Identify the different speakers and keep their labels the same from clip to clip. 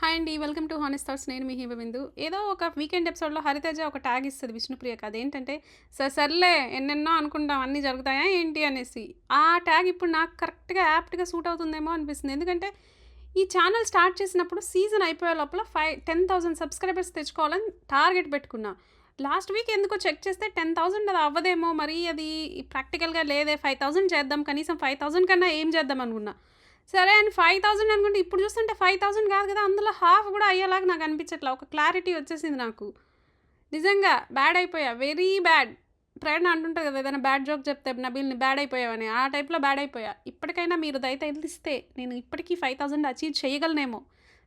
Speaker 1: Hi అండి. Welcome to honest thoughts. నేను మీ హిమబిందు. ఏదో ఒక వీకెండ్ ఎపిసోడ్‌లో హరితేజ ఒక ట్యాగ్ ఇస్తది విష్ణుప్రియకి. అదేంటంటే సర్లే ఎన్నెన్నో అనుకుంటాం అన్నీ జరుగుతాయా ఏంటి అనేసి. ఆ ట్యాగ్ ఇప్పుడు నాకు కరెక్ట్‌గా యాప్ట్‌గా సూట్ అవుతుందేమో అనిపిస్తుంది. ఎందుకంటే ఈ ఛానల్ స్టార్ట్ చేసినప్పుడు సీజన్ అయిపోయే లోపల 10,000 సబ్స్క్రైబర్స్ తెచ్చుకోవాలని టార్గెట్ పెట్టుకున్నా. లాస్ట్ వీక్ ఎందుకో చెక్ చేస్తే 10,000 అది అవ్వదేమో, మరి అది ప్రాక్టికల్‌గా లేదే, 5,000 చేద్దాం, కనీసం 5,000 కన్నా ఏం చేద్దాం అనుకున్నా. సరే అని 5,000 అనుకుంటే ఇప్పుడు చూస్తుంటే 5,000 కాదు కదా! అందులో హాఫ్ గూడా అయ్యేలాగా నాకు అనిపించట్లా. ఒక క్లారిటీ వచ్చేసింది నాకు. నిజంగా బ్యాడ్ అయిపోయా. Very bad. ప్రేరణ అంటుంటది కదా! ఏదైనా బ్యాడ్ జోక్ చెప్తే నబీల్‌ని బ్యాడ్ అయిపోయావని. ఆ టైప్‌లో బ్యాడ్ అయిపోయా. ఇప్పటికైనా మీరు దయతలిస్తే నేను ఇప్పటికీ 5,000 అచీవ్ చేయగలనేమో.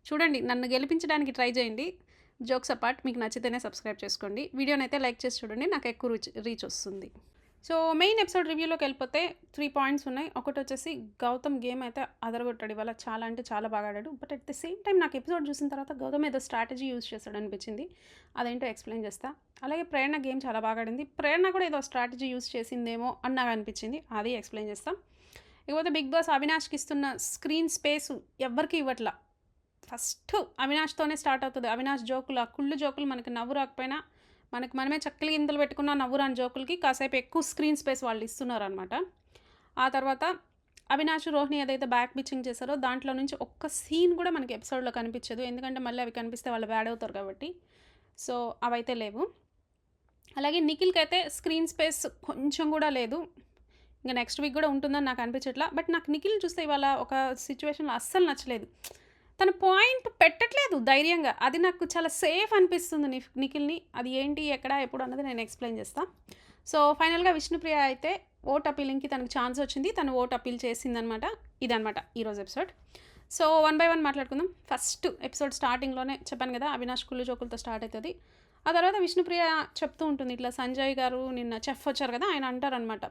Speaker 1: చూడండి, నన్ను గెలిపించడానికి ట్రై చేయండి. జోక్స్ అపార్ట్, మీకు నచ్చితేనే సబ్స్క్రైబ్ చేసుకోండి. వీడియోనైతే లైక్ చేసి చూడండి. నాకు ఎక్కువ రీచ్ వస్తుంది. సో, మెయిన్ ఎపిసోడ్ రివ్యూలోకెళ్ళిపోతే 3 పాయింట్స్ ఉన్నాయి. ఒకటొచ్చేసి గౌతమ్ గేమ్ అయితే అదరగొట్టాడు ఇవాళ. చాలా అంటే చాలా బాగా ఆడాడు. But at the same time నాకు ఎపిసోడ్ చూసిన తర్వాత గౌతమ్ ఏదో స్ట్రాటజీ యూజ్ చేశాడనిపించింది. అదేంటో ఎక్స్‌ప్లెయిన్ చేస్తా. అలాగే ప్రేరణ గేమ్ చాలా బాగా ఆడింది. ప్రేరణ కూడా ఏదో స్ట్రాటజీ యూజ్ చేసిందేమో అని నాకు అనిపించింది. అది ఎక్స్‌ప్లెయిన్ చేస్తా. ఇకపోతే బిగ్ బాస్ అవినాష్‌కి ఇస్తున్న స్క్రీన్ స్పేసు ఎవ్వరికీ ఇవ్వట్ల. ఫస్ట్ అవినాష్‌తోనే స్టార్ట్ అవుతది. అవినాష్ జోకులు, ఆ కుళ్ళు జోకులు మనకి నవ్వు రాకపోయినా, మనకు మనమే చక్కలి గింతలు పెట్టుకున్న నవ్వు రాని జోకులకి కాసేపు ఎక్కువ స్క్రీన్ స్పేస్ వాళ్ళు ఇస్తున్నారనమాట. ఆ తర్వాత అవినాష్, రోహిణి ఏదైతే బ్యాక్ బిచ్చింగ్ చేశారో దాంట్లో నుంచి ఒక్క సీన్ కూడా మనకి ఎపిసోడ్‌లో కనిపించదు. ఎందుకంటే మళ్ళీ అవి కనిపిస్తే వాళ్ళు బ్యాడ్ అవుతారు కాబట్టి. సో, అవైతే లేవు. అలాగే నిఖిల్‌కైతే స్క్రీన్ స్పేస్ కొంచెం కూడా లేదు. ఇంక నెక్స్ట్ వీక్ కూడా ఉంటుందని నాకు అనిపించట్లా. బట్ నాకు నిఖిల్‌ని చూస్తే ఇవాళ ఒక సిట్యుయేషన్‌లో అస్సలు నచ్చలేదు. తను పాయింట్ పెట్టట్లేదు ధైర్యంగా. అది నాకు చాలా సేఫ్ అనిపిస్తుంది నిఖిల్‌ని. అది ఏంటి, ఎక్కడ, ఎప్పుడు అన్నది నేను ఎక్స్‌ప్లెయిన్ చేస్తా. సో, ఫైనల్‌గా విష్ణుప్రియ అయితే ఓట్ అప్పీలింగ్‌కి తనకు ఛాన్స్ వచ్చింది. తను ఓట్ అప్పీల్ చేసిందనమాట. ఇదనమాట ఈరోజు episode. So, one by one మాట్లాడుకుందాం. ఫస్ట్ ఎపిసోడ్ స్టార్టింగ్‌లోనే చెప్పాను కదా! అవినాష్ కుళ్ళు జోకులతో స్టార్ట్ అయితది. ఆ తర్వాత విష్ణుప్రియ చెప్తూ ఉంటుంది. ఇట్లా సంజయ్ గారు నిన్న చెఫ్ వచ్చారు కదా! ఆయన అంటారనమాట.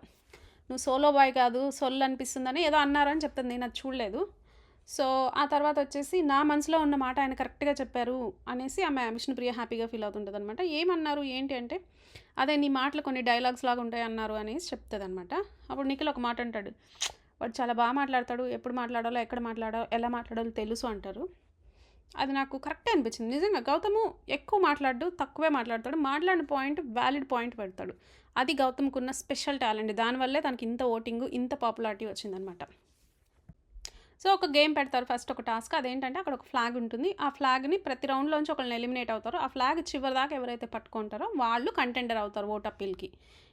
Speaker 1: "నువ్వు సోలో బాయ్ కాదు, సొల్లు అనిపిస్తుందని" ఏదో అన్నారని చెప్తుంది. నేను అది చూడలేదు. సో, ఆ తర్వాత వచ్చేసి నా మనసులో ఉన్న మాట ఆయన కరెక్ట్‌గా చెప్పారు అనేసి ఆమె విష్ణుప్రియ హ్యాపీగా ఫీల్ అవుతుంటదనమాట. ఏమన్నారు ఏంటి అంటే, అదే నీ మాటలు కొన్ని డైలాగ్స్ లాగా ఉంటాయి అన్నారు అనేసి చెప్తదనమాట. అప్పుడు నిఖిల్ ఒక మాట అంటాడు. వాడు చాలా బాగా మాట్లాడతాడు. ఎప్పుడు మాట్లాడాలో, ఎక్కడ మాట్లాడాలో, ఎలా మాట్లాడాలో తెలుసు అంటారు. అది నాకు కరెక్టే అనిపించింది. నిజంగా గౌతము ఎక్కువ మాట్లాడడు, తక్కువే మాట్లాడతాడు. మాట్లాడిన పాయింట్ వాలిడ్ పాయింట్ పెడతాడు. అది గౌతమ్‌కున్న స్పెషల్ టాలెంట్. దానివల్లే తనకి ఇంత ఓటింగు, ఇంత పాపులారిటీ వచ్చిందనమాట. సో, ఒక గేమ్ పెడతారు ఫస్ట్ ఒక టాస్క్. అదేంటంటే అక్కడ ఒక ఫ్లాగ్ ఉంటుంది. ఆ ఫ్లాగ్‌ని ప్రతి రౌండ్‌లోంచి ఒకళ్ళని ఎలిమినేట్ అవుతారు. ఆ ఫ్లాగ్ చివరిదాకా ఎవరైతే పట్టుకుంటారో వాళ్ళు కంటెండర్ అవుతారు ఓట్ అప్పీల్‌కి.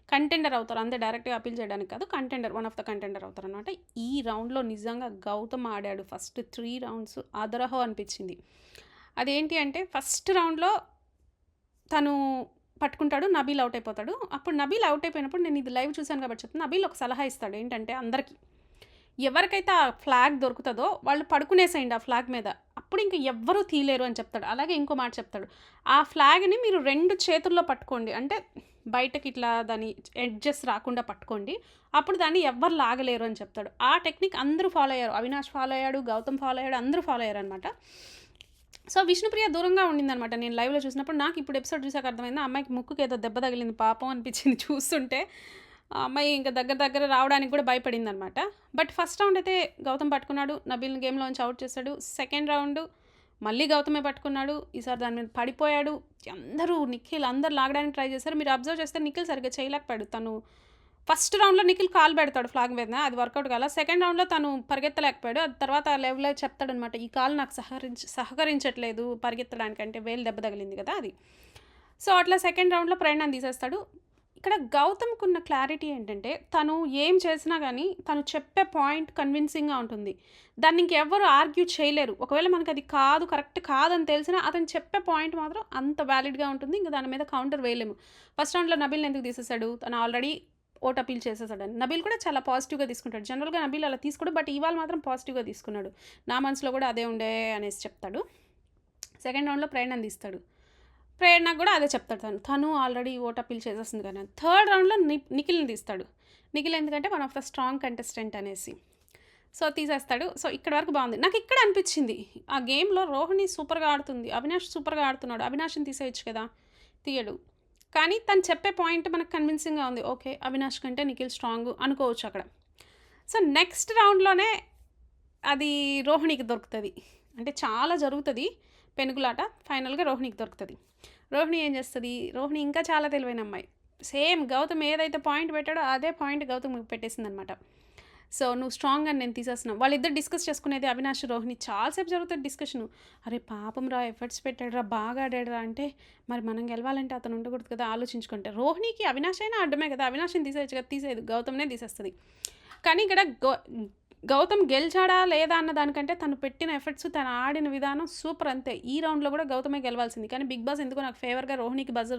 Speaker 1: కంటెండర్ అవుతారు. అంతే, డైరెక్ట్‌గా అప్పీల్ చేయడానికి కాదు. Contender, one of the contender అవుతారనమాట. ఈ రౌండ్‌లో నిజంగా గౌతమ్ ఆడాడు. ఫస్ట్ 3 రౌండ్స్ అదరహో అనిపించింది. అదేంటి అంటే ఫస్ట్ రౌండ్‌లో తను పట్టుకుంటాడు. నబీల్ ఔట్ అయిపోతాడు. అప్పుడు నబీల్ ఔట్ అయిపోయినప్పుడు నేను ఇది లైవ్ చూసాను కాబట్టి చెప్తున్నా. నబీల్ ఒక సలహా ఇస్తాడు. ఏంటంటే అందరికి, ఎవరికైతే ఆ ఫ్లాగ్ దొరుకుతదో వాళ్ళు పడుకునేసేయండి ఆ ఫ్లాగ్ మీద. అప్పుడు ఇంక ఎవ్వరూ తీయలేరు అని చెప్తాడు. అలాగే ఇంకో మాట చెప్తాడు. ఆ ఫ్లాగ్‌ని మీరు 2 చేతుల్లో పట్టుకోండి. అంటే బయటకి ఇట్లా దాని ఎడ్జెస్ రాకుండా పట్టుకోండి. అప్పుడు దాన్ని ఎవ్వరు లాగలేరు అని చెప్తాడు. ఆ టెక్నిక్ అందరూ ఫాలో అయ్యారు. అవినాష్ ఫాలో అయ్యాడు, గౌతమ్ ఫాలో అయ్యాడు, అందరూ ఫాలో అయ్యారనమాట. సో, విష్ణుప్రియ దూరంగా ఉండిందనమాట నేను లైవ్‌లో చూసినప్పుడు. నాకు ఇప్పుడు ఎపిసోడ్ చూసాక అర్థమైంది. ఆ అమ్మాయికి ముక్కుకి ఏదో దెబ్బ తగిలింది పాపం అనిపించింది చూస్తుంటే. ఆ అమ్మాయి ఇంక దగ్గర దగ్గర రావడానికి కూడా భయపడిందనమాట. బట్ ఫస్ట్ రౌండ్ అయితే గౌతమ్ పట్టుకున్నాడు. నబీల్‌ని గేమ్‌లోంచి ఔట్ చేశాడు. సెకండ్ రౌండ్ మళ్ళీ గౌతమే పట్టుకున్నాడు. ఈసారి దాని మీద పడిపోయాడు. నిఖిల్ అందరూ లాగడానికి ట్రై చేశారు. మీరు అబ్జర్వ్ చేస్తే నిఖిల్ సరిగ్గా చేయలేకపోయాడు. తను ఫస్ట్ రౌండ్‌లో నిఖిల్ కాలు పెడతాడు ఫ్లాగ్ మీద. అది వర్కౌట్ కాలా. సెకండ్ రౌండ్‌లో తను పరిగెత్తలేకపోయాడు. అది తర్వాత లైవ్‌లో చెప్తాడనమాట. ఈ కాలు నాకు సహకరించట్లేదు పరిగెత్తడానికి, అంటే వేలు దెబ్బ తగిలింది కదా అది. సో, అట్లా సెకండ్ రౌండ్‌లో ప్రేరణను తీసేస్తాడు. ఇక్కడ గౌతమ్‌కున్న క్లారిటీ ఏంటంటే, తను ఏం చేసినా గానీ, తను చెప్పే పాయింట్ కన్విన్సింగ్‌గా ఉంటుంది. దాన్ని ఇంకెవ్వరు ఆర్గ్యూ చేయలేరు. ఒకవేళ మనకది కాదు, కరెక్ట్ కాదని తెలిసినా, అతను చెప్పే పాయింట్ మాత్రం అంత వాలిడ్‌గా ఉంటుంది. ఇంక దాని మీద కౌంటర్ వేయలేము. ఫస్ట్ రౌండ్‌లో నబీల్‌ని ఎందుకు తీసేసాడు? తను ఆల్రెడీ ఓట్ అప్పీల్ చేసేసాడని. నబీల్ కూడా చాలా పాజిటివ్‌గా తీసుకుంటాడు. జనరల్‌గా నబీల్ అలా తీసుకోడు. బట్ ఇవాళ మాత్రం పాజిటివ్‌గా తీసుకున్నాడు. నా మనసులో కూడా అదే ఉండే అనేసి చెప్తాడు. సెకండ్ రౌండ్‌లో ప్రేరణను తీస్తాడు. ప్రేరణకు కూడా అదే చెప్తాడు తను. తను ఆల్రెడీ ఓట్ అప్పీల్ చేసేస్తుంది కానీ. థర్డ్ రౌండ్‌లో నిఖిల్‌ని తీస్తాడు. నిఖిల్ ఎందుకంటే one of the strong contestant అనేసి. సో, తీసేస్తాడు. సో, ఇక్కడి వరకు బావుంది. నాకిక్కడ అనిపిచ్చింది, ఆ గేమ్‌లో రోహిణి సూపర్‌గా ఆడుతుంది. అవినాష్ సూపర్‌గా ఆడుతున్నాడు. అవినాష్‌ని తీసేయొచ్చు కదా! తీయడు. కానీ తను చెప్పే పాయింట్ మనకు కన్విన్సింగ్‌గా ఉంది. ఓకే, అవినాష్ కంటే నిఖిల్ స్ట్రాంగు అనుకోవచ్చు అక్కడ. సో, నెక్స్ట్ రౌండ్‌లోనే అది రోహిణికి దొరుకుతది. అంటే చాలా జరుగుతది. పెనుగులాట. ఫైనల్గా రోహిణికి దొరుకుతుంది. రోహిణి ఏం చేస్తుంది, రోహిణి ఇంకా చాలా తెలివైన అమ్మాయి. సేమ్ గౌతమ్ ఏదైతే పాయింట్ పెట్టాడో అదే పాయింట్ గౌతమ్ పెట్టేసింది అనమాట. సో నువ్వు స్ట్రాంగ్ అని నేను తీసేస్తున్నావు. వాళ్ళిద్దరు డిస్కస్ చేసుకునేది అవినాష్ రోహిణి చాలాసేపు జరుగుతుంది డిస్కషను. అరే పాపం రా, ఎఫర్ట్స్ పెట్టాడు రా, బాగా ఆడాడు రా అంటే మరి మనం గెలవాలంటే అతను ఉండకూడదు కదా, ఆలోచించుకుంటే రోహిణికి అవినాష్ అయినా అడ్డమే కదా, అవినాష్ని తీసేయచ్చు కదా, తీసేది గౌతమ్నే తీసేస్తుంది. కానీ ఇక్కడ గౌతమ్ గెలిచాడా లేదా అన్న దానికంటే తను పెట్టిన ఎఫర్ట్స్, తను ఆడిన విధానం సూపర్ అంతే. ఈ రౌండ్లో కూడా గౌతమే గెలవాల్సింది. కానీ బిగ్ బాస్ ఎందుకో నాకు ఫేవర్గా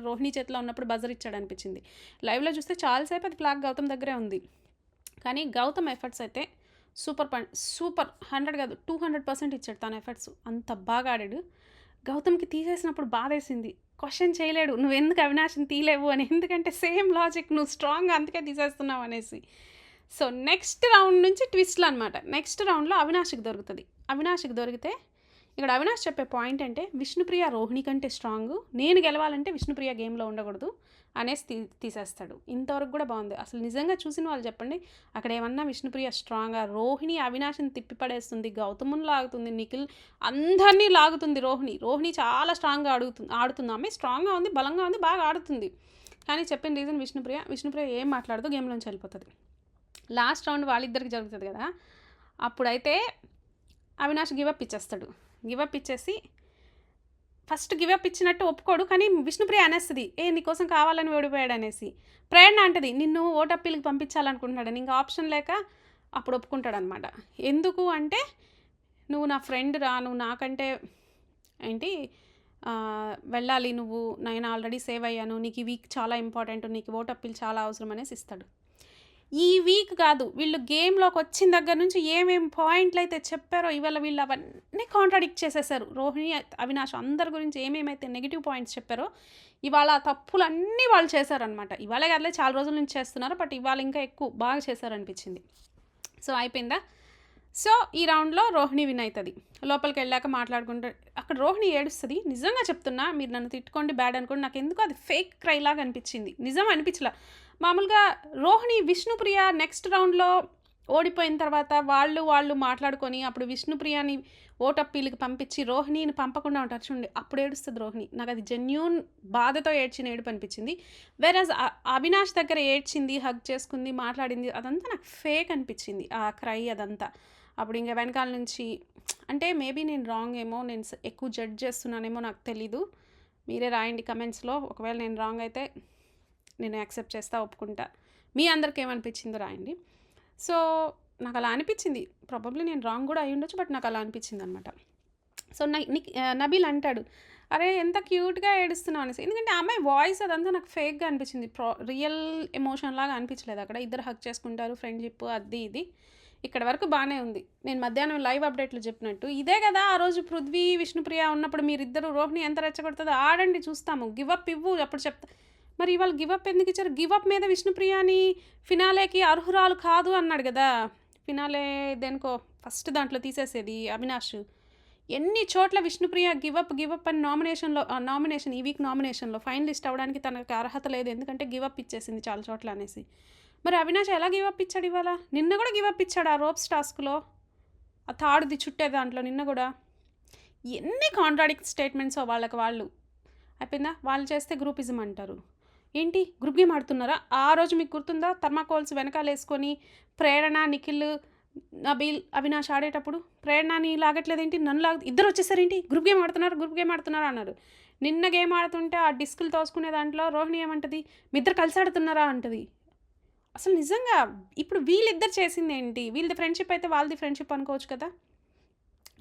Speaker 1: రోహిణి చేతిలో ఉన్నప్పుడు బజర్ ఇచ్చాడు అనిపించింది. లైవ్లో చూస్తే చాలాసేపు అది ఫ్లాగ్ గౌతమ్ దగ్గరే ఉంది. కానీ గౌతమ్ ఎఫర్ట్స్ అయితే సూపర్ 100 కాదు 200% ఇచ్చాడు తన ఎఫర్ట్స్. అంత బాగా ఆడాడు. గౌతమ్కి తీసేసినప్పుడు బాధేసింది. క్వశ్చన్ చేయలేడు, నువ్వు ఎందుకు అవినాష్ని తీయలేవు అని. ఎందుకంటే సేమ్ లాజిక్, నువ్వు స్ట్రాంగ్ అందుకే తీసేస్తున్నావు అనేసి. సో నెక్స్ట్ రౌండ్ నుంచి ట్విస్ట్లు అనమాట. నెక్స్ట్ రౌండ్లో అవినాష్కి దొరుకుతుంది. అవినాష్కి దొరికితే ఇక్కడ అవినాష్ చెప్పే పాయింట్ అంటే విష్ణుప్రియ రోహిణి కంటే స్ట్రాంగ్, నేను గెలవాలంటే విష్ణుప్రియ గేమ్లో ఉండకూడదు అనేసి తీసేస్తాడు. ఇంతవరకు కూడా బాగుంది. అసలు నిజంగా చూసిన వాళ్ళు చెప్పండి, అక్కడ ఏమన్నా విష్ణుప్రియ స్ట్రాంగ్గా, రోహిణి అవినాష్ని తిప్పిపడేస్తుంది, గౌతముని లాగుతుంది, నిఖిల్ అందరినీ లాగుతుంది. రోహిణి చాలా స్ట్రాంగ్గా ఆడుతుంది. ఆమె స్ట్రాంగ్గా ఉంది, బలంగా ఉంది, బాగా ఆడుతుంది. కానీ చెప్పిన రీజన్ విష్ణుప్రియ ఏం మాట్లాడుతూ గేమ్లోంచి వెళ్ళిపోతుంది. లాస్ట్ రౌండ్ వాళ్ళిద్దరికి జరుగుతుంది కదా, అప్పుడైతే అవినాష్ గివప్ ఇచ్చేస్తాడు. గివప్ ఇచ్చేసి ఫస్ట్ గివప్ ఇచ్చినట్టు ఒప్పుకోడు, కానీ విష్ణుప్రియ అనేస్తుంది నీకోసం కావాలని ఓడిపోయాడు అనేసి. ప్రేరణ అంటది నిన్ను ఓటప్పీలకు పంపించాలనుకుంటున్నాడని. ఇంకా ఆప్షన్ లేక అప్పుడు ఒప్పుకుంటాడు అనమాట. ఎందుకు అంటే నువ్వు నా ఫ్రెండ్ రా, నువ్వు నాకంటే ఏంటి వెళ్ళాలి, నేను ఆల్రెడీ సేవ్ అయ్యాను, నీకు ఈ వీక్ చాలా ఇంపార్టెంట్, నీకు ఓటప్పీలు చాలా అవసరం అనేసి ఇస్తాడు. ఈ వీక్ కాదు, వీళ్ళు గేమ్లోకి వచ్చిన దగ్గర నుంచి ఏమేమి పాయింట్లు అయితే చెప్పారో ఇవాళ వీళ్ళు అవన్నీ కాంట్రాడిక్ట్ చేసేసారు. రోహిణి అవినాష్ అందరి గురించి ఏమేమైతే నెగిటివ్ పాయింట్స్ చెప్పారో ఇవాళ తప్పులన్నీ వాళ్ళు చేశారనమాట. ఇవాళే కాదులే, చాలా రోజుల నుంచి చేస్తున్నారు, బట్ ఇవాళ ఇంకా ఎక్కువ బాగా చేశారనిపించింది. సో అయిపోయిందా. సో ఈ రౌండ్లో రోహిణి విన్ అవుతుంది. లోపలికి వెళ్ళాక మాట్లాడుకుంటే అక్కడ రోహిణి ఏడుస్తుంది. నిజంగా చెప్తున్నా, మీరు నన్ను తిట్టుకోండి బ్యాడ్ అనుకోండి, నాకు ఎందుకు అది ఫేక్ క్రై లాగా అనిపించింది, నిజం అనిపించలా. మామూలుగా రోహిణి విష్ణుప్రియ నెక్స్ట్ రౌండ్లో ఓడిపోయిన తర్వాత వాళ్ళు మాట్లాడుకొని అప్పుడు విష్ణుప్రియని ఓటప్పీలకి పంపించి రోహిణిని పంపకుండా ఉంటారు చూడండి, అప్పుడు ఏడుస్తుంది రోహిణి. నాకు అది జెన్యూన్ బాధతో ఏడ్చిన ఏడుపు అనిపించింది. వేరేజ్ అవినాష్ దగ్గర ఏడ్చింది, హగ్ చేసుకుంది, మాట్లాడింది, అదంతా నాకు ఫేక్ అనిపించింది ఆ క్రై అదంతా. అప్పుడు ఇంకా వెనకాల నుంచి అంటే మేబీ నేను రాంగ్ ఏమో, నేను ఎక్కువ జడ్జ్ చేస్తున్నానేమో నాకు తెలీదు, మీరే రాయండి కమెంట్స్లో. ఒకవేళ నేను రాంగ్ అయితే నేను యాక్సెప్ట్ చేస్తా, ఒప్పుకుంటా. మీ అందరికి ఏమనిపించిందో రాయండి. సో నాకు అలా అనిపించింది, ప్రాబబ్లీ నేను రాంగ్ కూడా అయి ఉండొచ్చు, బట్ నాకు అలా అనిపించింది అనమాట. సో నబీల్ అంటాడు అరే ఎంత క్యూట్గా ఏడుస్తున్నావు అనేసి. ఎందుకంటే ఆ అమ్మాయి వాయిస్ అదంతా నాకు ఫేక్గా అనిపించింది, రియల్ ఎమోషన్ లాగా అనిపించలేదు. అక్కడ ఇద్దరు హక్ చేసుకుంటారు, ఫ్రెండ్షిప్ అది ఇది, ఇక్కడ వరకు బాగానే ఉంది. నేను మధ్యాహ్నం లైవ్ అప్డేట్లో చెప్పినట్టు ఇదే కదా ఆ రోజు పృథ్వీ విష్ణుప్రియ ఉన్నప్పుడు మీరిద్దరు రోహిణి ఎంత రెచ్చగొడుతుందో ఆడండి చూస్తాము, గివప్ ఇవ్వు అప్పుడు చెప్తా. మరి ఇవాళ గివప్ ఎందుకు ఇచ్చారు? గివప్ మీద విష్ణుప్రియని ఫినాలేకి అర్హురాలు కాదు అన్నాడు కదా. ఫినాలే దేనికో ఫస్ట్ దాంట్లో తీసేసేది అవినాష్. ఎన్ని చోట్ల విష్ణుప్రియ గివప్ అని నామినేషన్ ఈ వీక్ నామినేషన్లో ఫైనలిస్ట్ అవ్వడానికి తనకు అర్హత లేదు, ఎందుకంటే గివప్ ఇచ్చేసింది చాలా చోట్ల అనేసి. మరి అవినాష్ ఎలా గివప్ ఇచ్చాడు ఇవాళ? నిన్న కూడా గివప్ ఇచ్చాడు ఆ రోప్స్ టాస్క్లో, ఆ తాడుది చుట్టే దాంట్లో నిన్న కూడా. ఎన్ని కాంట్రాడిక్ట్ స్టేట్మెంట్స్ వాళ్ళు అయిపోయిందా. వాళ్ళు చేస్తే గ్రూపిజం అంటారు. ఏంటి గ్రూప్ గేమ్ ఆడుతున్నారా? ఆ రోజు మీకు గుర్తుందా, థర్మాకోల్స్ వెనకాల వేసుకొని ప్రేరణ, నిఖిల్, నబీల్, అవినాష్ ఆడేటప్పుడు ప్రేరణని లాగట్లేదేంటి, నన్ను ఇద్దరు వచ్చేసారేంటి, గ్రూప్ గేమ్ ఆడుతున్నారు అన్నారు. నిన్న గేమ్ ఆడుతుంటే ఆ డిస్కులు తోసుకునే దాంట్లో రోహిణి ఏమంటది, మీ ఇద్దరు కలిసి ఆడుతున్నారా అంటది. అసలు నిజంగా ఇప్పుడు వీళ్ళిద్దరు చేసింది ఏంటి? వీళ్ళది ఫ్రెండ్షిప్ అయితే వాళ్ళది ఫ్రెండ్షిప్ అనుకోవచ్చు కదా.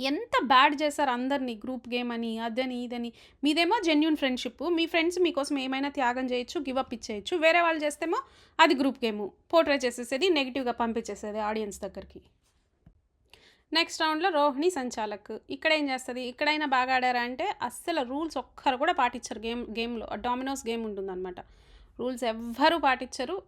Speaker 1: ఎంత బ్యాడ్ చేశారు అందరినీ, గ్రూప్ గేమ్ అని అదని ఇదని. మీదేమో జెన్యూన్ ఫ్రెండ్షిప్, మీ ఫ్రెండ్స్ మీకోసం ఏమైనా త్యాగం చేయొచ్చు, గివప్ ఇచ్చేయచ్చు. వేరే వాళ్ళు చేస్తేమో అది గ్రూప్ గేము, పోర్ట్రే చేసేసేది, నెగిటివ్గా పంపించేసేది ఆడియన్స్ దగ్గరికి. నెక్స్ట్ రౌండ్లో రోహిణి సంచాలక్ ఇక్కడ ఏం చేస్తుంది, ఇక్కడైనా బాగా ఆడారా అంటే అస్సలు రూల్స్ ఒక్కరు కూడా పాటించరు. గేమ్లో డామినోస్ గేమ్ ఉంటుందన్నమాట, రూల్స్ ఎవ్వరూ పాటించరు.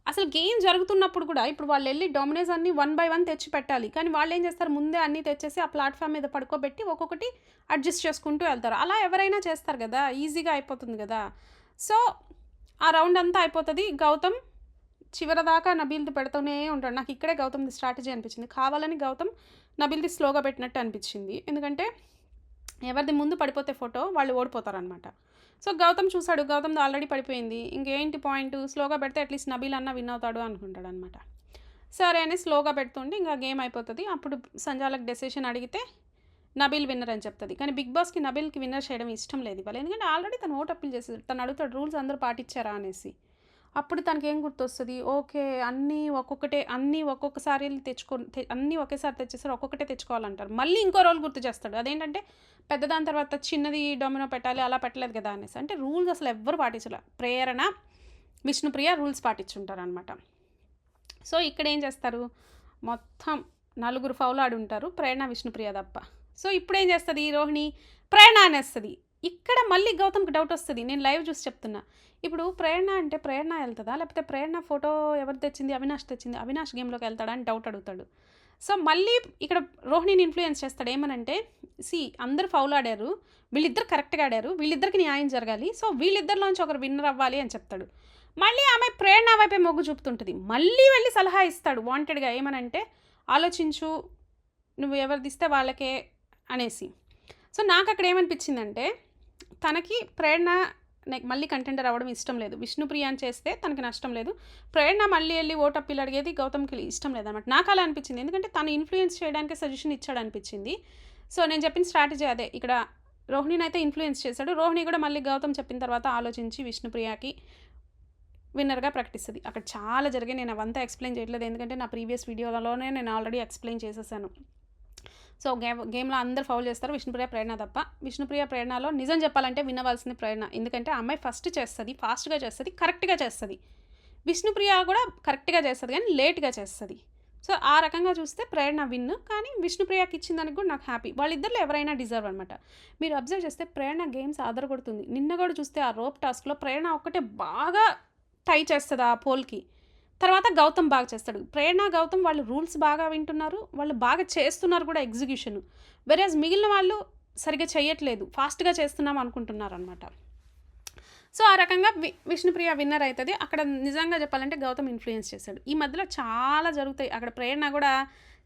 Speaker 1: అసలు గేమ్ జరుగుతున్నప్పుడు కూడా ఇప్పుడు వాళ్ళు వెళ్ళి డామినేస్ అన్ని 1 by 1 తెచ్చి పెట్టాలి, కానీ వాళ్ళు ఏం చేస్తారు, ముందే అన్నీ తెచ్చేసి ఆ ప్లాట్ఫామ్ మీద పడుకోబెట్టి ఒక్కొక్కటి అడ్జస్ట్ చేసుకుంటూ వెళ్తారు. అలా ఎవరైనా చేస్తారు కదా, ఈజీగా అయిపోతుంది కదా. సో ఆ రౌండ్ అంతా అయిపోతుంది. గౌతమ్ చివరిదాకా నబీల్ది పెడుతూనే ఉంటాడు. నాకు ఇక్కడే గౌతమ్ది స్ట్రాటజీ అనిపించింది, కావాలని గౌతమ్ నబీల్ది స్లోగా పెట్టినట్టు అనిపించింది. ఎందుకంటే ఎవరిది ముందు పడిపోతే ఫోటో వాళ్ళు ఓడిపోతారనమాట. సో గౌతమ్ చూసాడు, గౌతమ్‌ది ఆల్రెడీ పడిపోయింది. ఇంకేంటి పాయింటు, స్లోగా పెడితే అట్లీస్ట్ నబీల్ అన్నా విన్ అవుతాడు అనుకుంటాడనమాట. సరే అని స్లోగా పెడుతుంటే ఇంకా గేమ్ అయిపోతుంది. అప్పుడు సంజాలక్ డెసిషన్ అడిగితే నబీల్ విన్నర్ అని చెప్తుంది. కానీ బిగ్ బాస్కి నబీల్కి విన్నర్ చేయడం ఇష్టం లేదు ఇవాళ. ఎందుకంటే ఆల్రెడీ తను ఓటు అప్పీల్ చేసేది. తను అడుగుతాడు రూల్స్ అందరూ పాటించారా అనేసి. అప్పుడు తనకేం గుర్తొస్తుంది, ఓకే అన్నీ ఒక్కొక్కసారి అన్నీ ఒకేసారి తెచ్చేస్తారు, ఒక్కొక్కటే తెచ్చుకోవాలంటారు. మళ్ళీ ఇంకో రోల్ గుర్తు చేస్తాడు. అదేంటంటే పెద్దదాని తర్వాత చిన్నది డొమినో పెట్టాలి, అలా పెట్టలేదు కదా అనేసి. అంటే రూల్స్ అసలు ఎవ్వరు పాటించలే. ప్రేరణ, విష్ణుప్రియ రూల్స్ పాటించుంటారు అనమాట. సో ఇక్కడ ఏం చేస్తారు, మొత్తం 4 ఫౌల్ ఆడి ఉంటారు, ప్రేరణ విష్ణుప్రియ తప్ప. సో ఇప్పుడు ఏం చేస్తుంది రోహిణి, ప్రేరణ అనేస్తుంది. ఇక్కడ మళ్ళీ గౌతమ్కి డౌట్ వస్తుంది. నేను లైవ్ చూసి చెప్తున్నా. ఇప్పుడు ప్రేరణ అంటే ప్రేరణ వెళ్తుందా, లేకపోతే ప్రేరణ ఫోటో ఎవరు తెచ్చింది, అవినాష్ తెచ్చింది, అవినాష్ గేమ్లోకి వెళ్తాడా అని డౌట్ అడుగుతాడు. సో మళ్ళీ ఇక్కడ రోహిణిని ఇన్ఫ్లుయెన్స్ చేస్తాడు. ఏమనంటే అందరు ఫౌల్ ఆడారు, వీళ్ళిద్దరు కరెక్ట్గా ఆడారు, వీళ్ళిద్దరికి న్యాయం జరగాలి, సో వీళ్ళిద్దరిలోంచి ఒకరు విన్నర్ అవ్వాలి అని చెప్తాడు. మళ్ళీ ఆమె ప్రేరణ వైపే మొగ్గు చూపుతుంటుంది. మళ్ళీ వెళ్ళి సలహా ఇస్తాడు వాంటెడ్గా. ఏమనంటే ఆలోచించు, నువ్వు ఎవరిది ఇస్తే వాళ్ళకే అనేసి. సో నాకు అక్కడ ఏమనిపించిందంటే తనకి ప్రేరణ మళ్ళీ కంటెండర్ అవ్వడం ఇష్టం లేదు. విష్ణుప్రియ అని చేస్తే తనకి నష్టం లేదు. ప్రేరణ మళ్ళీ వెళ్ళి ఓటు అప్పీల్ అడిగేది గౌతమ్కి ఇష్టం లేదన్నమాట. నాకు అలా అనిపించింది. ఎందుకంటే తను ఇన్ఫ్లుయెన్స్ చేయడానికి సజెషన్ ఇచ్చాడు అనిపించింది. సో నేను చెప్పిన స్ట్రాటజీ అదే. ఇక్కడ రోహిణిని అయితే ఇన్ఫ్లుయెన్స్ చేశాడు. రోహిణి కూడా మళ్ళీ గౌతమ్ చెప్పిన తర్వాత ఆలోచించి విష్ణుప్రియకి విన్నర్గా ప్రకటిస్తుంది. అక్కడ చాలా జరిగాయి. నేను అవంతా ఎక్స్ప్లెయిన్ చేయట్లేదు, ఎందుకంటే నా ప్రీవియస్ వీడియోలోనే నేను ఆల్రెడీ ఎక్స్ప్లెయిన్ చేసేసాను. సో గేమ్లో అందరు ఫౌల్ చేస్తారు, విష్ణుప్రియ ప్రేరణ తప్ప. విష్ణుప్రియ ప్రేరణలో నిజం చెప్పాలంటే విన్నవలసింది ప్రేరణ. ఎందుకంటే ఆ అమ్మాయి ఫస్ట్ చేస్తుంది, ఫాస్ట్గా చేస్తుంది, కరెక్ట్గా చేస్తుంది. విష్ణుప్రియ కూడా కరెక్ట్గా చేస్తుంది కానీ లేట్గా చేస్తుంది. సో ఆ రకంగా చూస్తే ప్రేరణ విన్. కానీ విష్ణుప్రియకి ఇచ్చిందానికి కూడా నాకు హ్యాపీ. వాళ్ళిద్దరిలో ఎవరైనా డిజర్వ్ అనమాట. మీరు అబ్జర్వ్ చేస్తే ప్రేరణ గేమ్స్ ఆధారపడుతుంది. నిన్న కూడా చూస్తే ఆ రోప్ టాస్క్లో ప్రేరణ ఒక్కటే బాగా టై చేస్తుంది ఆ పోల్కి. తర్వాత గౌతమ్ బాగా చేస్తాడు. ప్రేరణ గౌతమ్ వాళ్ళు రూల్స్ బాగా వింటున్నారు, వాళ్ళు బాగా చేస్తున్నారు కూడా ఎగ్జిక్యూషన్. వెరాజ్ మిగిలిన వాళ్ళు సరిగ్గా చేయట్లేదు, ఫాస్ట్గా చేస్తున్నాం అనుకుంటున్నారు అనమాట. సో ఆ రకంగా విష్ణుప్రియ విన్నర్ అవుతుంది. అక్కడ నిజంగా చెప్పాలంటే గౌతమ్ ఇన్ఫ్లుయెన్స్ చేశాడు. ఈ మధ్యలో చాలా జరుగుతాయి. అక్కడ ప్రేరణ కూడా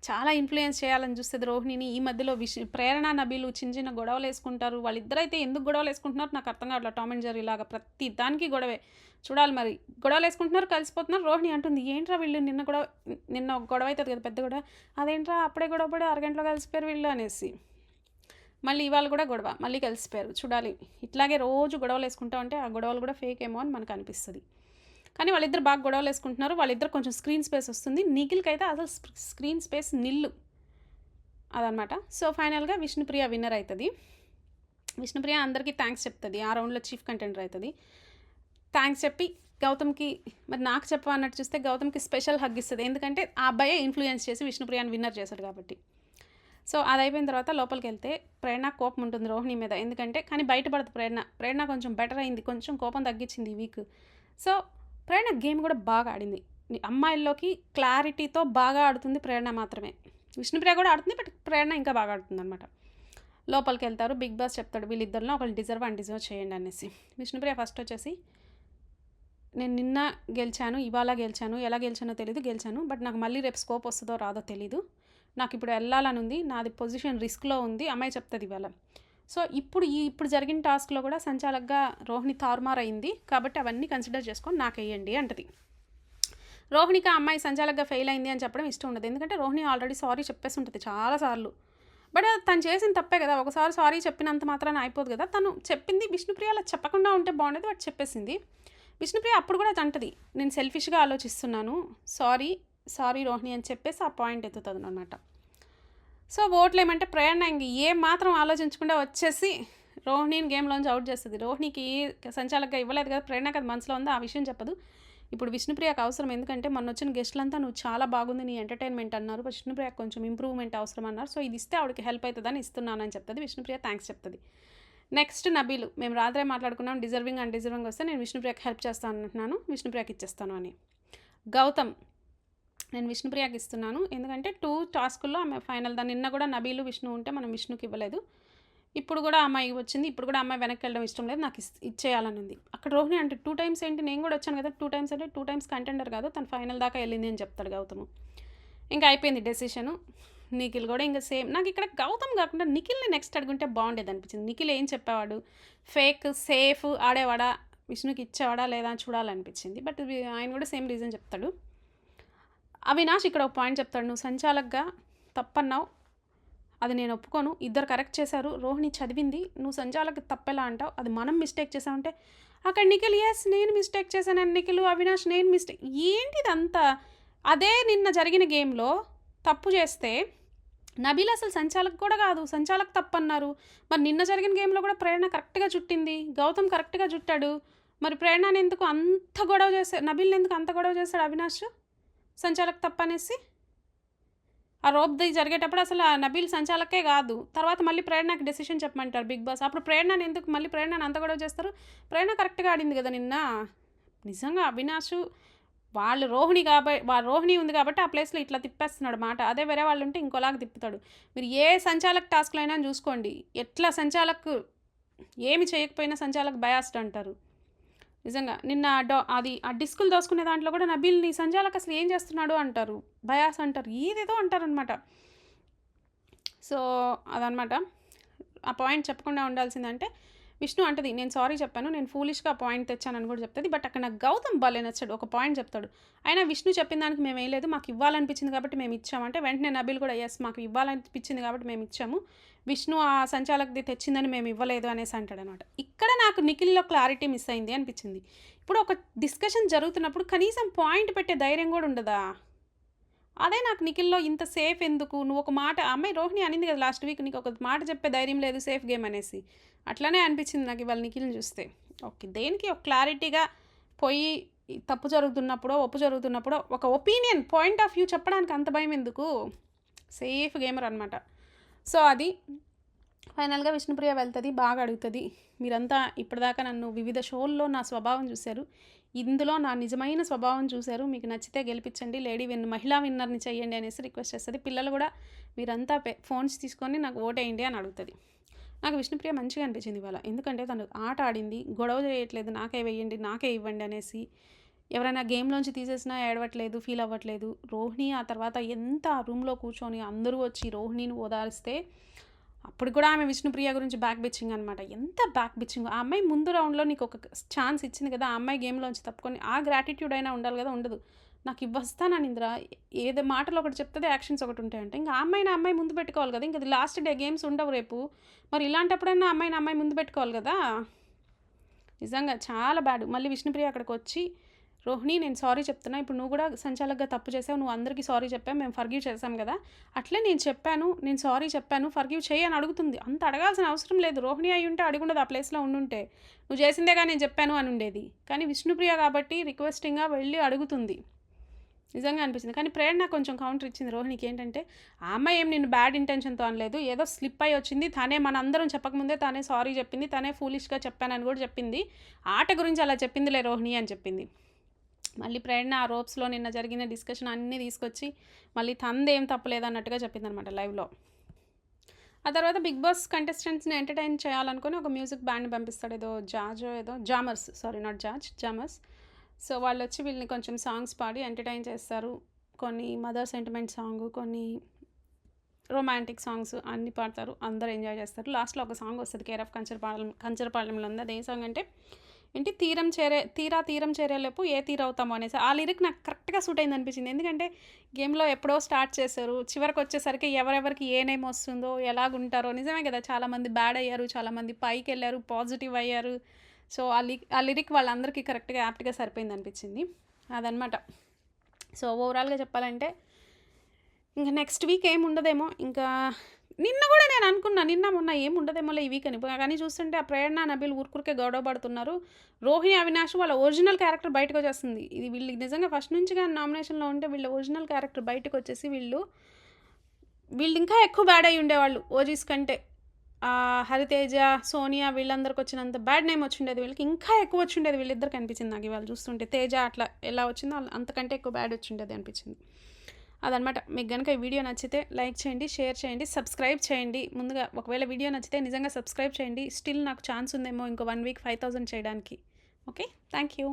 Speaker 1: చాలా ఇన్ఫ్లుయెన్స్ చేయాలని చూస్తుంది రోహిణిని. ఈ మధ్యలో ప్రేరణ నబీలు చిన్న చిన్న గొడవలు వేసుకుంటారు. వాళ్ళిద్దరైతే ఎందుకు గొడవలు వేసుకుంటున్నారు నాకు అర్థం కావట్లేదు. టామ్ అండ్ జెర్రీ లాగా ప్రతి దానికి గొడవే. చూడాలి మరి. గొడవలు వేసుకుంటున్నారు, కలిసిపోతున్నారు. రోహిణి అంటుంది ఏంట్రా వీళ్ళు నిన్న గొడవ అవుతుంది కదా పెద్ద గొడవ, అదేంట్రా అప్పుడే గొడవ పడి అరగంటలో కలిసిపోయారు వీళ్ళు అనేసి. మళ్ళీ ఇవాళ కూడా గొడవ, మళ్ళీ కలిసిపోయారు. చూడాలి. ఇట్లాగే రోజు గొడవలు వేసుకుంటా ఉంటే ఆ గొడవలు కూడా ఫేక్ ఏమో అని మనకు అనిపిస్తుంది. కానీ వాళ్ళిద్దరు బాగా గొడవలు వేసుకుంటున్నారు. వాళ్ళిద్దరు కొంచెం స్క్రీన్ స్పేస్ వస్తుంది. నిఖిల్కి అయితే అసలు స్క్రీన్ స్పేస్ నిల్లు అదనమాట. సో ఫైనల్గా విష్ణుప్రియ విన్నర్ అవుతుంది. విష్ణుప్రియ అందరికీ థ్యాంక్స్ చెప్తుంది. ఆ రౌండ్లో చీఫ్ కంటెండర్ అవుతుంది. థ్యాంక్స్ చెప్పి గౌతమ్కి, మరి నాకు చెప్పన్నట్టు చూస్తే గౌతమ్కి స్పెషల్ హగ్ ఇస్తుంది. ఎందుకంటే ఆ అబ్బాయే ఇన్ఫ్లుయెన్స్ చేసి విష్ణుప్రియని విన్నర్ చేశాడు కాబట్టి. సో అది అయిపోయిన తర్వాత లోపలికి వెళ్తే ప్రేరణ కోపం ఉంటుంది రోహిణి మీద. ఎందుకంటే కానీ బయటపడదు ప్రేరణ కొంచెం బెటర్ అయింది, కొంచెం కోపం తగ్గించింది ఈ వీక్. సో ప్రేరణ గేమ్ కూడా బాగా ఆడింది. అమ్మాయిల్లోకి క్లారిటీతో బాగా ఆడుతుంది ప్రేరణ మాత్రమే. విష్ణుప్రియ కూడా ఆడుతుంది, బట్ ప్రేరణ ఇంకా బాగా ఆడుతుంది అనమాట. లోపలికి వెళ్తారు. బిగ్ బాస్ చెప్తాడు వీళ్ళిద్దరిలో ఒకళ్ళు డిజర్వ్ అన్డిజర్వ్ చేయండి అనేసి. విష్ణుప్రియ ఫస్ట్ వచ్చేసి నేను నిన్న గెలిచాను, ఇవాళ గెలిచాను, ఎలా గెలిచానో తెలీదు, గెలిచాను, బట్ నాకు మళ్ళీ రేపు స్కోప్ వస్తుందో రాదో తెలీదు, నాకు ఇప్పుడు వెళ్ళాలని ఉంది, నాది పొజిషన్ రిస్క్లో ఉంది అమ్మాయి చెప్తుంది ఇవాళ. సో ఇప్పుడు జరిగిన టాస్క్లో కూడా సంచాలకుగా రోహిణి తారుమారైంది కాబట్టి అవన్నీ కన్సిడర్ చేసుకొని నాకు వేయండి అంటది. రోహిణికి ఆ అమ్మాయి సంచాలకుగా ఫెయిల్ అయింది అని చెప్పడం ఇష్టం ఉండదు. ఎందుకంటే రోహిణి ఆల్రెడీ సారీ చెప్పేసి ఉంటుంది చాలాసార్లు. బట్ తను చేసిన తప్పే కదా, ఒకసారి సారీ చెప్పినంత మాత్రాన అయిపోదు కదా. తను చెప్పింది విష్ణుప్రియ అలా చెప్పకుండా ఉంటే బాగుండేది, బట్ చెప్పేసింది. విష్ణుప్రియ అప్పుడు కూడా అంటది నేను సెల్ఫిష్గా ఆలోచిస్తున్నాను, సారీ రోహిణి అని చెప్పేసి ఆ పాయింట్ ఎత్తుతుంది అనమాట. సో ఓట్లు ఏమంటే ప్రేరణ ఇంక ఏం మాత్రం ఆలోచించకుండా వచ్చేసి రోహిణిని గేమ్లోంచి అవుట్ చేస్తుంది. రోహిణికి సంచాలకుగా ఇవ్వలేదు కదా, ప్రేరణకు అది మనసులో ఉందో ఆ విషయం చెప్పదు. ఇప్పుడు విష్ణుప్రియకు అవసరం, ఎందుకంటే మొన్న వచ్చిన గెస్టులంతా నువ్వు చాలా బాగుంది నీ ఎంటర్టైన్మెంట్ అన్నారు, విష్ణుప్రియకు కొంచెం ఇంప్రూవ్మెంట్ అవసరం అన్నారు, సో ఇది ఇస్తే ఆవిడకి హెల్ప్ అవుతుందని ఇస్తున్నానని చెప్తుంది. విష్ణుప్రియ థ్యాంక్స్ చెప్తుంది. నెక్స్ట్ నబీలు, మేము రాత్రే మాట్లాడుకున్నాం డిజర్వింగ్ అండ్ డిజర్వింగ్ వస్తే నేను విష్ణుప్రియకి హెల్ప్ చేస్తాను అంటున్నాను, విష్ణుప్రియకి ఇచ్చేస్తాను అని. గౌతమ్, నేను విష్ణుప్రియకి ఇస్తున్నాను ఎందుకంటే 2 టాస్కుల్లో ఆమె ఫైనల్. దాని నిన్న కూడా నబీలు విష్ణు ఉంటే మనం విష్ణుకి ఇవ్వలేదు, ఇప్పుడు కూడా అమ్మాయి వచ్చింది, ఇప్పుడు కూడా అమ్మాయి వెనక్కి వెళ్ళడం ఇష్టం లేదు, నాకు ఇచ్చేయాలని ఉంది. అక్కడ రోహిణి అంటే 2 టైమ్స్ ఏంటి, నేను కూడా వచ్చాను కదా 2 టైమ్స్ అంటే 2 టైమ్స్ కంటెండర్ కాదు, తను ఫైనల్ దాకా వెళ్ళింది అని చెప్తాడు గౌతము. ఇంకా అయిపోయింది డెసిషను. నిఖిల్ కూడా ఇంకా సేమ్. నాకు ఇక్కడ గౌతమ్ కాకుండా నిఖిల్ని నెక్స్ట్ అడుగుంటే బాగుండేది అనిపించింది. నిఖిల్ ఏం చెప్పేవాడు, ఫేక్ సేఫ్ ఆడేవాడా, విష్ణుకి ఇచ్చేవాడా లేదా అని చూడాలనిపించింది. బట్ ఆయన కూడా సేమ్ రీజన్ చెప్తాడు. అవినాష్ ఇక్కడ ఒక పాయింట్ చెప్తాడు, నువ్వు సంచాలకుగా తప్పన్నావు, అది నేను ఒప్పుకోను, ఇద్దరు కరెక్ట్ చేశారు, రోహిణి చదివింది, నువ్వు సంచాలకు తప్పెలా అంటావు, అది మనం మిస్టేక్ చేసామంటే అక్కడ నిఖిల్ ఎస్ నేను మిస్టేక్ చేశాను, నిఖిల్ అవినాష్ నేను మిస్టేక్ ఏంటిది అంతా. అదే నిన్న జరిగిన గేమ్లో తప్పు చేస్తే నబీల్ అసలు సంచాలక్ కూడా కాదు, సంచాలక్ తప్పన్నారు. మరి నిన్న జరిగిన గేమ్లో కూడా ప్రేరణ కరెక్ట్గా చుట్టింది, గౌతమ్ కరెక్ట్గా చుట్టాడు. మరి ప్రేరణని ఎందుకు అంత గొడవ చేశాడు, నబీల్ని ఎందుకు అంత గొడవ చేశాడు అవినాష్ సంచాలక్ తప్పనేసి. ఆ రోప్ది జరిగేటప్పుడు అసలు ఆ నబీల్ సంచాలకే కాదు, తర్వాత మళ్ళీ ప్రేరణకి డెసిషన్ చెప్పమంటారు బిగ్ బాస్. అప్పుడు ప్రేరణని ఎందుకు మళ్ళీ ప్రేరణని అంత గొడవ చేస్తారు. ప్రేరణ కరెక్ట్గా ఆడింది కదా నిన్న. నిజంగా అవినాష్ వాళ్ళు రోహిణి ఉంది కాబట్టి ఆ ప్లేస్లో ఇట్లా తిప్పేస్తున్నాడు మాట. అదే వేరే వాళ్ళు ఉంటే ఇంకోలాగా తిప్పుతాడు. మీరు ఏ సంచాలక్ టాస్క్లో అయినా చూసుకోండి, ఎట్లా సంచాలక్ ఏమి చేయకపోయినా సంచాలక్ బయాస్డ్ అంటారు. నిజంగా నిన్న అది ఆ డిస్కులు దోసుకునే దాంట్లో కూడా నబీల్ని సంచాలక్ అసలు ఏం చేస్తున్నాడు అంటారు, బయాస్ అంటారు, ఏదేదో అంటారనమాట. సో అదనమాట ఆ పాయింట్ చెప్పకుండా ఉండాల్సిందంటే విష్ణు అంటది నేను సారీ చెప్పాను, నేను ఫూలిష్గా పాయింట్ తెచ్చానని కూడా చెప్తుంది. బట్ అక్కడ నాకు గౌతమ్ భలే నచ్చాడు, ఒక పాయింట్ చెప్తాడు. అయినా విష్ణు చెప్పిన దానికి మేము వేయలేదు, మాకు ఇవ్వాలనిపించింది కాబట్టి మేము ఇచ్చామంటే వెంటనే నబీల్ కూడా ఎస్ మాకు ఇవ్వాలనిపించింది కాబట్టి మేము ఇచ్చాము, విష్ణు ఆ సంచాలకుది తెచ్చిందని మేము ఇవ్వలేదు అనేసి అంటాడు అనమాట. ఇక్కడ నాకు నిఖిల్లో క్లారిటీ మిస్ అయింది అనిపించింది. ఇప్పుడు ఒక డిస్కషన్ జరుగుతున్నప్పుడు కనీసం పాయింట్ పెట్టే ధైర్యం కూడా ఉండదా. అదే నాకు నిఖిల్లో ఇంత సేఫ్ ఎందుకు, నువ్వు ఒక మాట అమ్మాయి రోహిణి అనింది కదా లాస్ట్ వీక్, నీకు ఒక మాట చెప్పే ధైర్యం లేదు సేఫ్ గేమ్ అనేసి. అట్లనే అనిపించింది నాకు ఇవాళ నిఖిల్ని చూస్తే. ఓకే దేనికి ఒక క్లారిటీగా పోయి తప్పు జరుగుతున్నప్పుడు ఒప్పు జరుగుతున్నప్పుడు ఒక ఒపీనియన్ పాయింట్ ఆఫ్ వ్యూ చెప్పడానికి అంత భయం ఎందుకు, సేఫ్ గేమర్ అనమాట. సో అది ఫైనల్గా విష్ణుప్రియ వెళ్తుంది, బాగా అడుగుతుంది. మీరంతా ఇప్పటిదాకా నన్ను వివిధ షోల్లో నా స్వభావం చూశారు, ఇందులో నా నిజమైన స్వభావం చూశారు, మీకు నచ్చితే గెలిపించండి, మహిళా విన్నర్ని చేయండి అనేసి రిక్వెస్ట్ చేస్తుంది. పిల్లలు కూడా మీరంతా ఫోన్స్ తీసుకొని నాకు ఓటేయండి అని అడుగుతుంది. నాకు విష్ణుప్రియ మంచిగా అనిపించింది ఇవాళ, ఎందుకంటే తను ఆట ఆడింది, గొడవ చేయట్లేదు, నాకే వేయండి నాకే ఇవ్వండి అనేసి. ఎవరైనా గేమ్లోంచి తీసేసినా ఏడవట్లేదు, ఫీల్ అవ్వట్లేదు. రోహిణి ఆ తర్వాత ఎంత రూమ్లో కూర్చొని అందరూ వచ్చి రోహిణిని ఓదారిస్తే అప్పుడు కూడా ఆమె విష్ణుప్రియ గురించి బ్యాక్ బిచ్చింగ్ అనమాట. ఎంత బ్యాక్ బిచ్చింగ్. ఆ అమ్మాయి ముందు రౌండ్లో నీకు ఒక ఛాన్స్ ఇచ్చింది కదా, ఆ అమ్మాయి గేమ్లోంచి తప్పుకొని ఆ గ్రాటిట్యూడ్ అయినా ఉండాలి కదా, ఉండదు. నాకు ఇవ్వస్తానని ఇంద్రా ఏదో మాటలు ఒకటి చెప్తుంది, యాక్షన్స్ ఒకటి ఉంటాయంటే ఇంకా ఆ అమ్మాయి ముందు పెట్టుకోవాలి కదా. ఇంకా లాస్ట్ డే గేమ్స్ ఉండవు రేపు, మరి ఇలాంటప్పుడైనా అమ్మాయి ముందు పెట్టుకోవాలి కదా. నిజంగా చాలా బ్యాడ్. మళ్ళీ విష్ణుప్రియ అక్కడికి వచ్చి రోహిణి నేను సారీ చెప్తున్నా, ఇప్పుడు నువ్వు కూడా సంచాలకుగా తప్పు చేసావు, నువ్వు అందరికీ సారీ చెప్పావు, మేము ఫర్గివ్ చేసాం కదా, అట్లే నేను సారీ చెప్పాను ఫర్గివ్ చేయి అని అడుగుతుంది. అంత అడగాల్సిన అవసరం లేదు. రోహిణి అయి ఉంటే అడుగుండదు, ఆ ప్లేస్లో ఉండుంటే నువ్వు చేసిందేగా నేను చెప్పాను అని ఉండేది. కానీ విష్ణుప్రియ కాబట్టి రిక్వెస్టింగ్గా వెళ్ళి అడుగుతుంది. నిజంగా అనిపించింది. కానీ ప్రేరణ కొంచెం కౌంటర్ ఇచ్చింది రోహిణికి. ఏంటంటే ఆ అమ్మాయి ఏం నేను బ్యాడ్ ఇంటెన్షన్తో అనలేదు, ఏదో స్లిప్ అయి వచ్చింది, తనే మన అందరం చెప్పకముందే తనే సారీ చెప్పింది, తనే ఫూలిష్గా చెప్పానని కూడా చెప్పింది, ఆట గురించి అలా చెప్పిందిలే రోహిణి అని చెప్పింది. మళ్ళీ ప్రేరణ ఆ రోప్స్లో నిన్న జరిగిన డిస్కషన్ అన్నీ తీసుకొచ్చి మళ్ళీ తనదేం తప్పలేదు అన్నట్టుగా చెప్పిందనమాట లైవ్లో. ఆ తర్వాత బిగ్ బాస్ కంటెస్టెంట్స్ని ఎంటర్టైన్ చేయాలనుకుని ఒక మ్యూజిక్ బ్యాండ్ని పంపిస్తాడు, జామర్స్. సో వాళ్ళు వచ్చి వీళ్ళని కొంచెం సాంగ్స్ పాడి ఎంటర్టైన్ చేస్తారు. కొన్ని మదర్ సెంటిమెంట్ సాంగ్, కొన్ని రొమాంటిక్ సాంగ్స్ అన్నీ పాడతారు, అందరూ ఎంజాయ్ చేస్తారు. లాస్ట్లో ఒక సాంగ్ వస్తుంది, కేర్ ఆఫ్ కంచరపాలెంలో ఉంది. అది ఏ సాంగ్ అంటే ఏంటి, తీరం చేరేలోపు ఏ తీరవుతామో అనేసి. ఆ లిరిక్ నాకు కరెక్ట్గా సూట్ అయింది అనిపించింది. ఎందుకంటే గేమ్లో ఎప్పుడో స్టార్ట్ చేశారు, చివరికి వచ్చేసరికి ఎవరెవరికి ఏ నేమ్ వస్తుందో ఎలాగుంటారో. నిజమే కదా, చాలామంది బ్యాడ్ అయ్యారు, చాలామంది పైకి వెళ్ళారు, పాజిటివ్ అయ్యారు. సో ఆ లిరిక్ వాళ్ళందరికీ కరెక్ట్గా యాప్ట్గా సరిపోయింది అనిపించింది. అదనమాట. సో ఓవరాల్గా చెప్పాలంటే ఇంకా నెక్స్ట్ వీక్ ఏమి ఉండదేమో. ఇంకా నిన్న కూడా నేను అనుకున్నా, నిన్న మొన్న ఏమి ఉండదేమోలే ఈ వీక్ అని, కానీ చూస్తుంటే ఆ ప్రేరణ నబీల్ ఊరుకురికే గొడవ పడుతున్నారు. రోహిణి అవినాష్ వాళ్ళ ఒరిజినల్ క్యారెక్టర్ బయటకు వచ్చేస్తుంది. ఇది వీళ్ళకి నిజంగా ఫస్ట్ నుంచి కానీ నామినేషన్లో ఉంటే వీళ్ళ ఒరిజినల్ క్యారెక్టర్ బయటకు వచ్చేసి వీళ్ళు ఇంకా ఎక్కువ బ్యాడ్ అయ్యి ఉండేవాళ్ళు ఓజీస్ కంటే. హరితేజ, సోనియా వీళ్ళందరికి వచ్చినంత బ్యాడ్ నేమ్ వచ్చిండేది, వీళ్ళకి ఇంకా ఎక్కువ వచ్చిండేది. వీళ్ళిద్దరికి అనిపించింది నాకు ఇవాళ చూస్తుంటే. తేజ అట్లా ఎలా వచ్చిందో అంతకంటే ఎక్కువ బ్యాడ్ వచ్చిండేది అనిపించింది. అదనమాట. మీకు కనుక ఈ వీడియో నచ్చితే లైక్ చేయండి, షేర్ చేయండి, సబ్స్క్రైబ్ చేయండి. ముందుగా ఒకవేళ వీడియో నచ్చితే నిజంగా సబ్స్క్రైబ్ చేయండి. స్టిల్ నాకు ఛాన్స్ ఉందేమో ఇంకో 1 వీక్ 5000 చేయడానికి. Okay, thank you.